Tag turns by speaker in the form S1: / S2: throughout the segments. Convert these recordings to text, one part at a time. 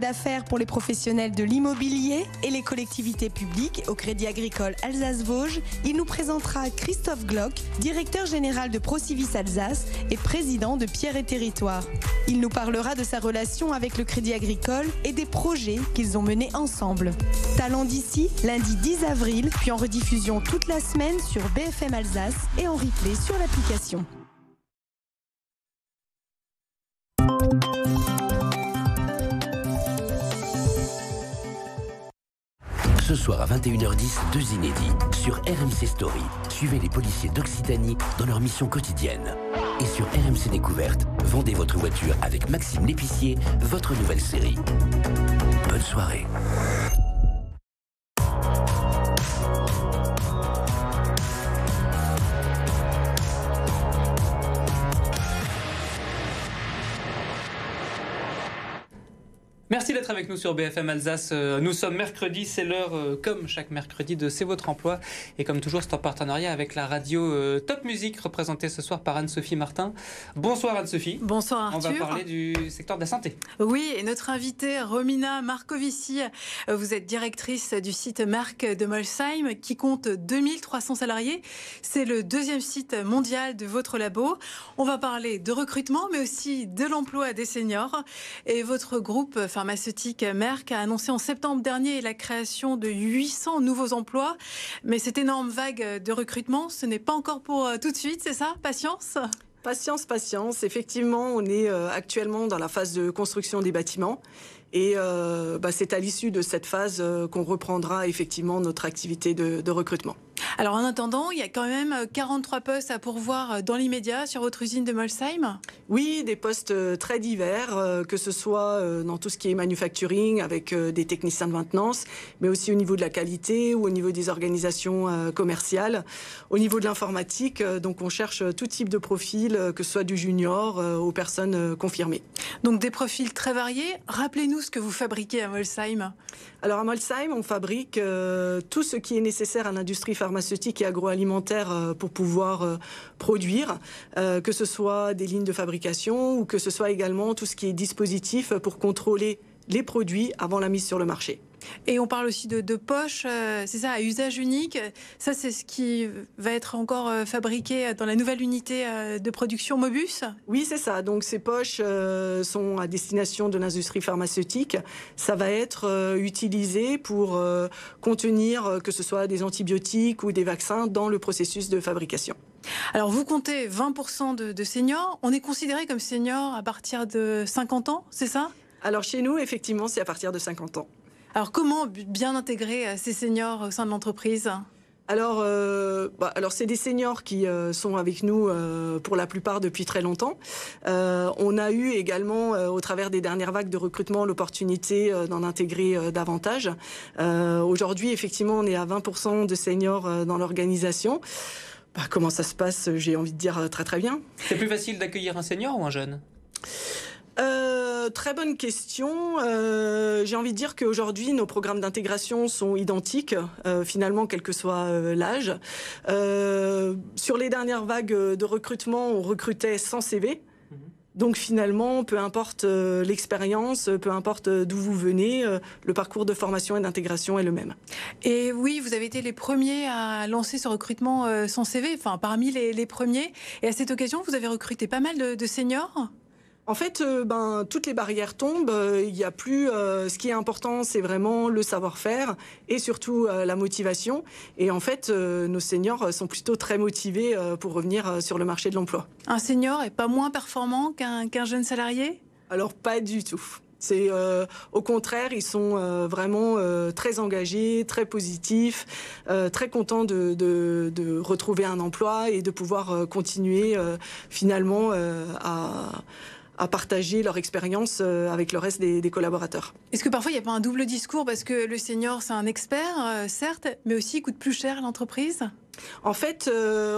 S1: d'affaires pour les professionnels de l'immobilier et les collectivités publiques au Crédit Agricole Alsace-Vosges. Il nous présentera Christophe Glock, directeur général de Procivis Alsace et président de Pierre et Territoire. Il nous parlera de sa relation avec le Crédit Agricole et des projets qu'ils ont menés ensemble. Talent d'ici, lundi 10 avril, puis en rediffusion toute la semaine sur BFM Alsace et en replay sur l'application.
S2: Ce soir à 21h10, 2 inédits sur RMC Story. Suivez les policiers d'Occitanie dans leur mission quotidienne. Et sur RMC Découverte, vendez votre voiture avec Maxime l'épicier, votre nouvelle série. Bonne soirée.
S3: Merci d'être avec nous sur BFM Alsace. Nous sommes mercredi, c'est l'heure, comme chaque mercredi, de C'est votre emploi. Et comme toujours, c'est en partenariat avec la radio Top Music, représentée ce soir par Anne-Sophie Martin. Bonsoir Anne-Sophie.
S4: Bonsoir Arthur.
S3: On va parler du secteur de la santé.
S4: Oui, et notre invitée, Romina Marcovici, vous êtes directrice du site Merck de Molsheim, qui compte 2300 salariés. C'est le 2e site mondial de votre labo. On va parler de recrutement, mais aussi de l'emploi des seniors. Et votre groupe pharmaceutique Merck a annoncé en septembre dernier la création de 800 nouveaux emplois. Mais cette énorme vague de recrutement, ce n'est pas encore pour tout de suite, c'est ça? Patience?
S5: Patience, patience. Effectivement, on est actuellement dans la phase de construction des bâtiments. Et c'est à l'issue de cette phase qu'on reprendra effectivement notre activité de recrutement.
S4: Alors en attendant, il y a quand même 43 postes à pourvoir dans l'immédiat sur votre usine de Molsheim?
S5: Oui, des postes très divers, que ce soit dans tout ce qui est manufacturing avec des techniciens de maintenance, mais aussi au niveau de la qualité ou au niveau des organisations commerciales. Au niveau de l'informatique, donc on cherche tout type de profil, que ce soit du junior aux personnes confirmées.
S4: Donc des profils très variés. Rappelez-nous ce que vous fabriquez à Molsheim.
S5: Alors à Molsheim, on fabrique tout ce qui est nécessaire à l'industrie pharmaceutique et agroalimentaire pour pouvoir produire, que ce soit des lignes de fabrication ou que ce soit également tout ce qui est dispositif pour contrôler les produits avant la mise sur le marché.
S4: Et on parle aussi de poches, c'est ça, à usage unique. Ça, c'est ce qui va être encore fabriqué dans la nouvelle unité de production Mobus?
S5: Oui, c'est ça. Donc ces poches sont à destination de l'industrie pharmaceutique. Ça va être utilisé pour contenir que ce soit des antibiotiques ou des vaccins dans le processus de fabrication.
S4: Alors vous comptez 20% de seniors. On est considéré comme senior à partir de 50 ans, c'est ça?
S5: Alors chez nous, effectivement, c'est à partir de 50 ans.
S4: Alors comment bien intégrer ces seniors au sein de l'entreprise?
S5: Alors c'est des seniors qui sont avec nous pour la plupart depuis très longtemps. On a eu également, au travers des dernières vagues de recrutement, l'opportunité d'en intégrer davantage. Aujourd'hui, effectivement, on est à 20% de seniors dans l'organisation. Comment ça se passe? J'ai envie de dire très très bien.
S3: C'est plus facile d'accueillir un senior ou un jeune?
S5: Très bonne question. J'ai envie de dire qu'aujourd'hui, nos programmes d'intégration sont identiques, finalement, quel que soit l'âge. Sur les dernières vagues de recrutement, on recrutait sans CV. Donc finalement, peu importe l'expérience, peu importe d'où vous venez, le parcours de formation et d'intégration est le même.
S4: Et oui, vous avez été les premiers à lancer ce recrutement sans CV, enfin parmi les premiers. Et à cette occasion, vous avez recruté pas mal de seniors?
S5: En fait, toutes les barrières tombent. Il y a plus. Ce qui est important, c'est vraiment le savoir-faire et surtout la motivation. Et en fait, nos seniors sont plutôt très motivés pour revenir sur le marché de l'emploi.
S4: Un senior est pas moins performant qu'un jeune salarié?
S5: Alors pas du tout. C'est au contraire, ils sont vraiment très engagés, très positifs, très contents de retrouver un emploi et de pouvoir continuer finalement à partager leur expérience avec le reste des collaborateurs.
S4: Est-ce que parfois il n'y a pas un double discours parce que le senior c'est un expert, certes, mais aussi il coûte plus cher à l'entreprise?
S5: En fait,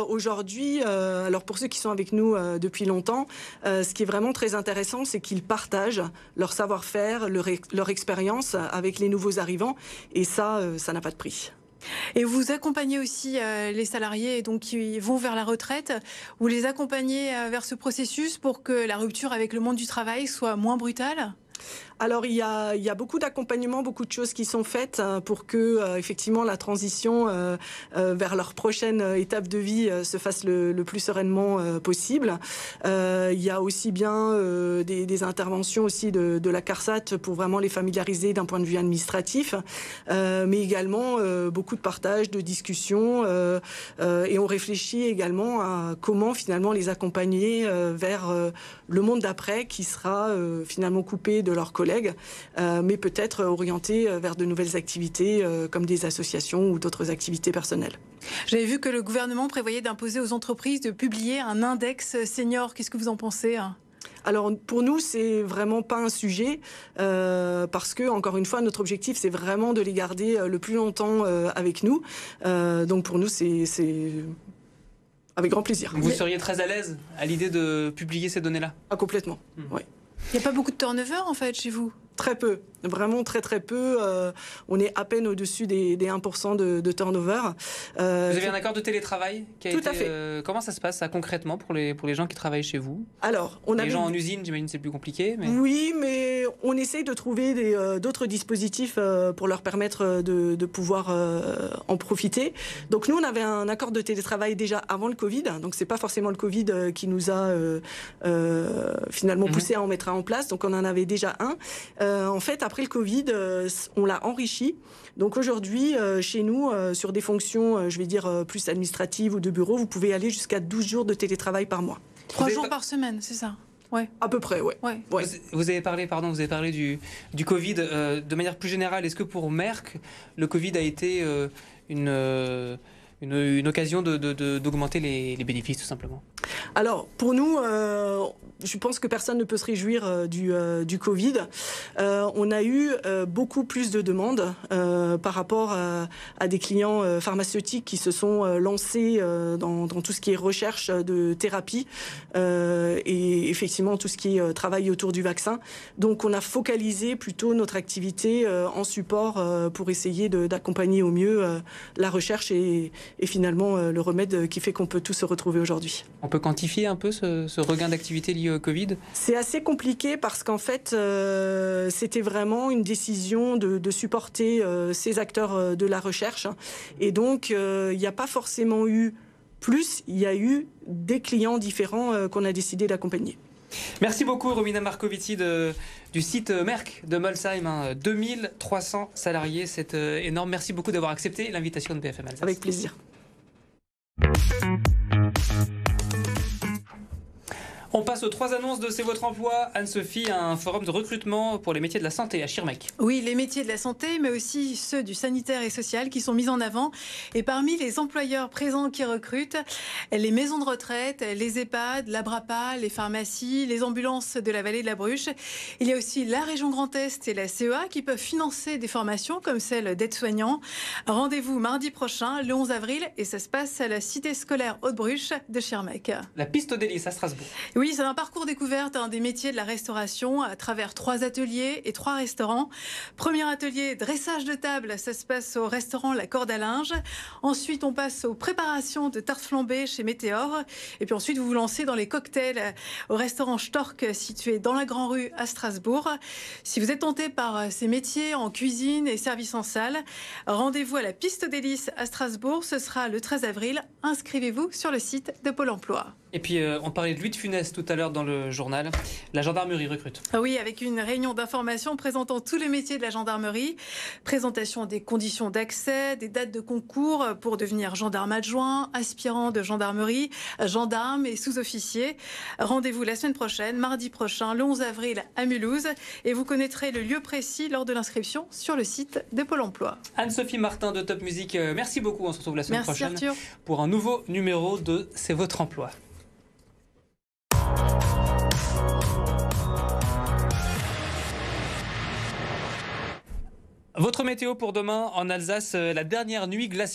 S5: aujourd'hui, alors pour ceux qui sont avec nous depuis longtemps, ce qui est vraiment très intéressant, c'est qu'ils partagent leur savoir-faire, leur expérience avec les nouveaux arrivants, et ça n'a pas de prix.
S4: Et vous accompagnez aussi les salariés donc, qui vont vers la retraite. Vous les accompagnez vers ce processus pour que la rupture avec le monde du travail soit moins brutale?
S5: Alors il y a beaucoup d'accompagnement, beaucoup de choses qui sont faites pour que effectivement la transition vers leur prochaine étape de vie se fasse le plus sereinement possible. Il y a aussi bien des interventions aussi de la CARSAT pour vraiment les familiariser d'un point de vue administratif, mais également beaucoup de partage, de discussions, et on réfléchit également à comment finalement les accompagner vers le monde d'après qui sera finalement coupé de leurs collègues, mais peut-être orienté vers de nouvelles activités comme des associations ou d'autres activités personnelles.
S4: J'avais vu que le gouvernement prévoyait d'imposer aux entreprises de publier un index senior. Qu'est-ce que vous en pensez ?
S5: Alors pour nous, c'est vraiment pas un sujet parce que encore une fois, notre objectif, c'est vraiment de les garder le plus longtemps avec nous. Donc pour nous, c'est avec grand plaisir.
S3: Vous seriez très à l'aise à l'idée de publier ces données-là ?
S5: Ah, complètement. Oui.
S4: Il n'y a pas beaucoup de turnover en fait chez vous ?
S5: Très peu, vraiment très peu. On est à peine au-dessus des 1% de turnover.
S3: Vous avez un accord de télétravail qui a
S5: Tout
S3: été,
S5: à fait.
S3: Comment ça se passe ça, concrètement pour les gens qui travaillent chez vous ?
S5: Alors,
S3: les gens en usine, j'imagine c'est plus compliqué. Mais...
S5: Oui, mais on essaye de trouver d'autres dispositifs pour leur permettre de pouvoir en profiter. Donc nous, on avait un accord de télétravail déjà avant le Covid. Donc c'est pas forcément le Covid qui nous a finalement poussé à en mettre un en place. Donc on en avait déjà un. En fait, après le Covid, on l'a enrichi. Donc aujourd'hui, chez nous, sur des fonctions, je vais dire, plus administratives ou de bureau, vous pouvez aller jusqu'à 12 jours de télétravail par mois.
S4: 3 jours par semaine, c'est ça ? Ouais.
S5: À peu près, ouais.
S4: Ouais.
S3: Vous avez parlé du Covid. De manière plus générale, est-ce que pour Merck, le Covid a été une occasion d'augmenter les bénéfices, tout simplement ?
S5: Alors, pour nous, je pense que personne ne peut se réjouir du Covid. On a eu beaucoup plus de demandes par rapport à des clients pharmaceutiques qui se sont lancés dans tout ce qui est recherche de thérapie et effectivement tout ce qui est travail autour du vaccin. Donc, on a focalisé plutôt notre activité en support pour essayer d'accompagner au mieux la recherche et finalement le remède qui fait qu'on peut tous se retrouver aujourd'hui.
S3: On peut quantifier un peu ce regain d'activité lié au Covid ?
S5: C'est assez compliqué parce qu'en fait, c'était vraiment une décision de supporter ces acteurs de la recherche. Et donc, il n'y a pas forcément eu plus, il y a eu des clients différents qu'on a décidé d'accompagner.
S3: Merci beaucoup Romina Marcovici du site Merck de Molsheim. 2300 salariés, c'est énorme. Merci beaucoup d'avoir accepté l'invitation de BFM Alsace.
S5: Avec plaisir.
S3: On passe aux 3 annonces de C'est votre emploi. Anne-Sophie, un forum de recrutement pour les métiers de la santé à Schirmeck.
S4: Oui, les métiers de la santé, mais aussi ceux du sanitaire et social qui sont mis en avant. Et parmi les employeurs présents qui recrutent, les maisons de retraite, les EHPAD, l'Abrapa, les pharmacies, les ambulances de la vallée de la Bruche. Il y a aussi la région Grand Est et la CEA qui peuvent financer des formations comme celle d'aide-soignant. Rendez-vous mardi prochain, le 11 avril, et ça se passe à la cité scolaire Haute-Bruche de Schirmeck.
S3: La piste aux délices à Strasbourg.
S4: Oui, c'est un parcours découverte des métiers de la restauration à travers 3 ateliers et 3 restaurants. Premier atelier, dressage de table, ça se passe au restaurant La Corde à Linge. Ensuite, on passe aux préparations de tartes flambées chez Météor. Et puis ensuite, vous vous lancez dans les cocktails au restaurant Stork, situé dans la Grand Rue à Strasbourg. Si vous êtes tenté par ces métiers en cuisine et service en salle, rendez-vous à la piste d'hélice à Strasbourg. Ce sera le 13 avril. Inscrivez-vous sur le site de Pôle emploi.
S3: Et puis, on parlait de Louis de Funès tout à l'heure dans le journal. La gendarmerie recrute.
S4: Oui, avec une réunion d'information présentant tous les métiers de la gendarmerie. Présentation des conditions d'accès, des dates de concours pour devenir gendarme adjoint, aspirant de gendarmerie, gendarme et sous-officier. Rendez-vous la semaine prochaine, mardi prochain, le 11 avril à Mulhouse. Et vous connaîtrez le lieu précis lors de l'inscription sur le site de Pôle emploi.
S3: Anne-Sophie Martin de Top Music, merci beaucoup. On se retrouve la semaine prochaine
S4: Arthur.
S3: Pour un nouveau numéro de C'est votre emploi. Votre météo pour demain en Alsace, la dernière nuit glaciaire.